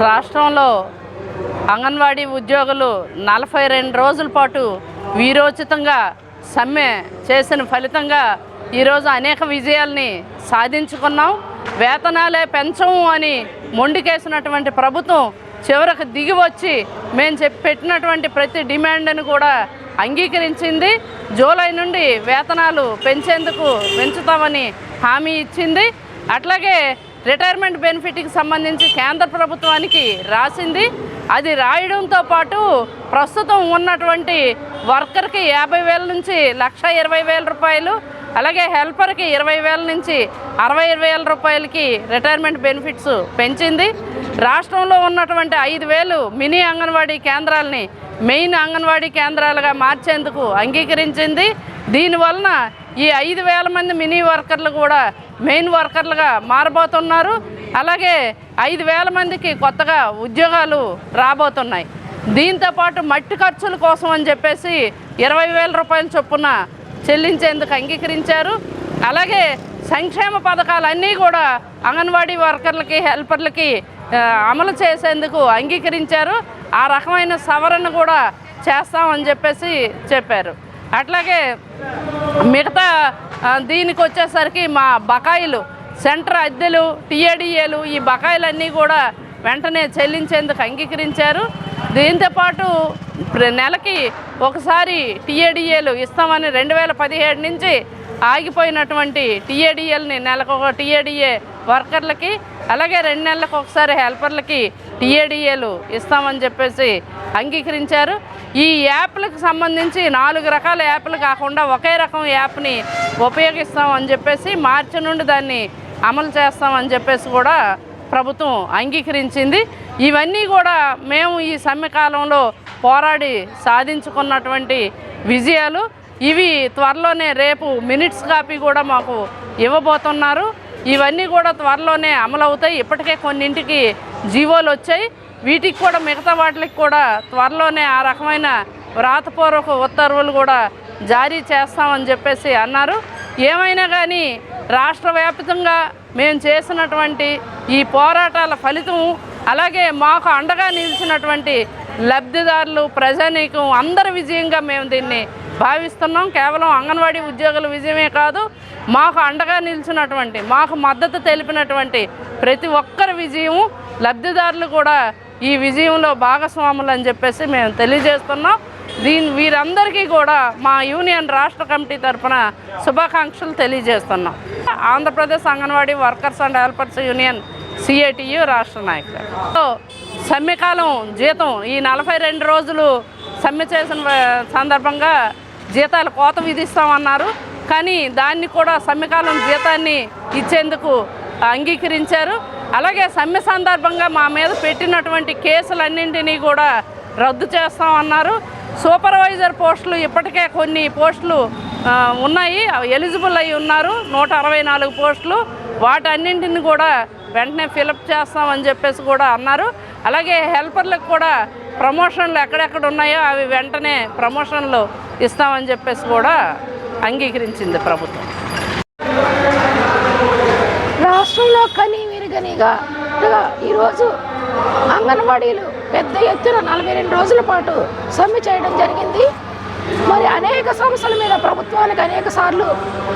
రాష్ట్రంలో అంగన్వాడీ ఉద్యోగులు 42 రోజుల పాటు వీరోచితంగా సమ్మె చేసిన ఫలితంగా ఈరోజు అనేక విజయాల్ని సాధించుకున్నాం. వేతనాలే పెంచము అని మొండికేసినటువంటి ప్రభుత్వం చివరకు దిగి వచ్చి మేము పెట్టినటువంటి ప్రతి డిమాండ్ను కూడా అంగీకరించింది. జూలై నుండి వేతనాలు పెంచుతామని హామీ ఇచ్చింది. అట్లాగే రిటైర్మెంట్ బెనిఫిట్కి సంబంధించి కేంద్ర ప్రభుత్వానికి రాసింది. అది రాయడంతో పాటు ప్రస్తుతం ఉన్నటువంటి వర్కర్కి 50,000 నుంచి 1,20,000 రూపాయలు, అలాగే హెల్పర్కి 20,000 నుంచి 60,000 రూపాయలకి రిటైర్మెంట్ బెనిఫిట్స్ పెంచింది. రాష్ట్రంలో ఉన్నటువంటి 5,000 మినీ అంగన్వాడీ కేంద్రాలని మెయిన్ అంగన్వాడీ కేంద్రాలుగా మార్చేందుకు అంగీకరించింది. దీనివలన ఈ 5,000 మంది మినీ వర్కర్లు కూడా మెయిన్ వర్కర్లుగా మారబోతున్నారు. అలాగే 5,000 మందికి కొత్తగా ఉద్యోగాలు రాబోతున్నాయి. దీంతోపాటు మట్టి ఖర్చుల కోసం అని చెప్పేసి 20,000 రూపాయల చొప్పున చెల్లించేందుకు అంగీకరించారు. అలాగే సంక్షేమ పథకాలన్నీ కూడా అంగన్వాడీ వర్కర్లకి హెల్పర్లకి అమలు చేసేందుకు అంగీకరించారు. ఆ రకమైన సవరణ కూడా చేస్తామని చెప్పేసి చెప్పారు. అట్లాగే మిగతా దీనికి వచ్చేసరికి మా బకాయిలు, సెంటర్ అద్దెలు, టీఏడీఏలు, ఈ బకాయిలన్నీ కూడా వెంటనే చెల్లించేందుకు అంగీకరించారు. దీంతోపాటు నెలకి ఒకసారి టీఏడీఏలు ఇస్తామని 2017 నుంచి ఆగిపోయినటువంటి టీఏడీఏలని నెలకు ఒక టీఏడీఏ వర్కర్లకి, అలాగే 2 నెలలకు ఒకసారి హెల్పర్లకి టీఏడీఏలు ఇస్తామని చెప్పేసి అంగీకరించారు. ఈ యాప్లకు సంబంధించి 4 రకాల యాప్లు కాకుండా ఒకే రకం యాప్ని ఉపయోగిస్తామని చెప్పేసి మార్చి నుండి దాన్ని అమలు చేస్తామని చెప్పేసి కూడా ప్రభుత్వం అంగీకరించింది. ఇవన్నీ కూడా మేము ఈ సమ్మె కాలంలో పోరాడి సాధించుకున్నటువంటి విజయాలు. ఇవి త్వరలోనే రేపు మినిట్స్ కాపీ కూడా మాకు ఇవ్వబోతున్నారు. ఇవన్నీ కూడా త్వరలోనే అమలు అవుతాయి. ఇప్పటికే కొన్నింటికి జీవోలు వచ్చాయి. వీటికి కూడా మిగతా వాటికి కూడా త్వరలోనే ఆ రకమైన వ్రాతపూర్వక ఉత్తర్వులు కూడా జారీ చేస్తామని చెప్పేసి అన్నారు. ఏమైనా కానీ రాష్ట్ర వ్యాప్తంగా మేము చేసినటువంటి ఈ పోరాటాల ఫలితం, అలాగే మాకు అండగా నిలిచినటువంటి లబ్ధిదారులు, ప్రజానీకం అందరి విజయంగా మేము దీన్ని భావిస్తున్నాం. కేవలం అంగన్వాడీ ఉద్యోగుల విజయమే కాదు, మాకు అండగా నిలిచినటువంటి, మాకు మద్దతు తెలిపినటువంటి ప్రతి ఒక్కరి విజయము, లబ్ధిదారులు కూడా ఈ విజయంలో భాగస్వాములు అని చెప్పేసి మేము తెలియజేస్తున్నాం. వీరందరికీ కూడా మా యూనియన్ రాష్ట్ర కమిటీ తరఫున శుభాకాంక్షలు తెలియజేస్తున్నాం. Andhra Pradesh anganwadi workers and helpers union CITU రాష్ట్ర నాయకులు. సమ్మెకాలం జీతం ఈ 42 రోజులు సమ్మె చేసిన సందర్భంగా జీతాలు కోత విధిస్తామన్నారు. కానీ దాన్ని కూడా సమ్మెకాలం జీతాన్ని ఇచ్చేందుకు అంగీకరించారు. అలాగే సమ్మె సందర్భంగా మా మీద పెట్టినటువంటి కేసులన్నింటినీ కూడా రద్దు చేస్తామన్నారు. సూపర్వైజర్ పోస్టులు ఇప్పటికే కొన్ని పోస్టులు ఉన్నాయి, ఎలిజిబుల్ అయి ఉన్నారు, 164 పోస్టులు. వాటన్నింటిని కూడా వెంటనే ఫిలప్ చేస్తామని చెప్పేసి కూడా అన్నారు. అలాగే హెల్పర్లకు కూడా ప్రమోషన్లు ఎక్కడెక్కడ ఉన్నాయో అవి వెంటనే ప్రమోషన్లు ఇస్తామని చెప్పేసి కూడా అంగీకరించింది ప్రభుత్వం. రాష్ట్రంలో కనీవిరిగనిగా ఈరోజు అంగన్వాడీలు పెద్ద ఎత్తున 42 రోజుల పాటు సమ్మె చేయడం జరిగింది. మరి అనేక సమస్యల మీద ప్రభుత్వానికి అనేక సార్లు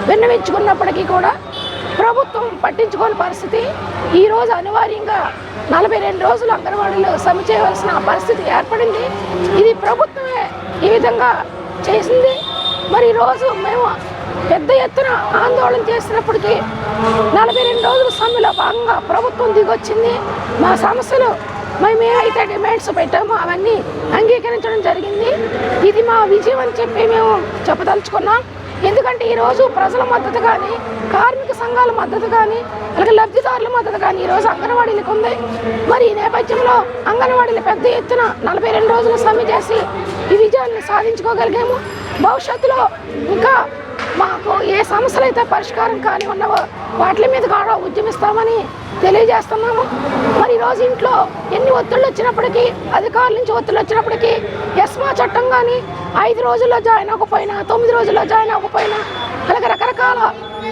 విన్నవించుకున్నప్పటికీ కూడా ప్రభుత్వం పట్టించుకోని పరిస్థితి. ఈరోజు అనివార్యంగా 42 రోజులు అంగన్వాడీలు సమ్మె చేయవలసిన పరిస్థితి ఏర్పడింది. ఇది ప్రభుత్వమే ఈ విధంగా చేసింది. మరి ఈరోజు మేము పెద్ద ఎత్తున ఆందోళన చేసినప్పటికీ 42 రోజుల సమ్మెలో భాగంగా ప్రభుత్వం దిగొచ్చింది. మా సమస్యలు మేము ఏవైతే డిమాండ్స్ పెట్టామో అవన్నీ అంగీకరించడం జరిగింది. ఇది మా విజయం అని చెప్పి మేము చెప్పదలుచుకున్నాం. ఎందుకంటే ఈరోజు ప్రజల మద్దతు కానీ, కార్మిక సంఘాల మద్దతు కానీ, అలాగే లబ్ధిదారుల మద్దతు కానీ ఈరోజు అంగన్వాడీలకు ఉంది. మరి ఈ నేపథ్యంలో అంగన్వాడీలు పెద్ద ఎత్తున 42 రోజులు సమ్మె చేసి ఈ విజయాన్ని సాధించుకోగలిగాము. భవిష్యత్తులో ఇంకా మాకు ఏ సమస్యలు అయితే పరిష్కారం కాని ఉన్నవో వాటి మీద కూడా ఉద్యమిస్తామని తెలియజేస్తున్నాము. మరి ఈరోజు ఇంట్లో ఎన్ని ఒత్తిళ్ళు వచ్చినప్పటికీ, అధికారుల నుంచి ఒత్తిళ్ళు వచ్చినప్పటికీ, ఎస్మా చట్టం కానీ 5 రోజుల్లో జాయిన్ అవ్వకపోయినా, 9 రోజుల్లో జాయిన్ అవ్వకపోయినా, అలాగే రకరకాల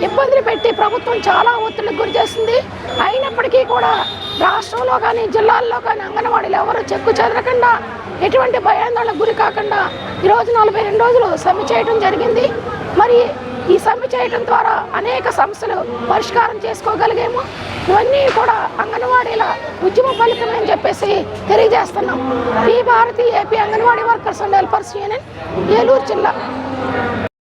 ఇబ్బందులు పెట్టి ప్రభుత్వం చాలా ఒత్తిడికి గురి చేస్తుంది. అయినప్పటికీ కూడా రాష్ట్రంలో రాష్ట్రంలో కానీ జిల్లాల్లో కానీ అంగన్వాడీలు ఎవరు చెక్కు చెదరకుండా ఎటువంటి భయాందోళనకు గురి కాకుండా ఈరోజు 42 రోజులు సమ్మె చేయడం జరిగింది. మరి ఈ సమ్మె చేయడం ద్వారా అనేక సమస్యలు పరిష్కారం చేసుకోగలిగాము. ఇవన్నీ కూడా అంగన్వాడీల ఉద్యమ ఫలితమే అని చెప్పేసి తెలియజేస్తున్నాం. P Bharati AP anganwadi workers and helpers union, Eluru జిల్లా.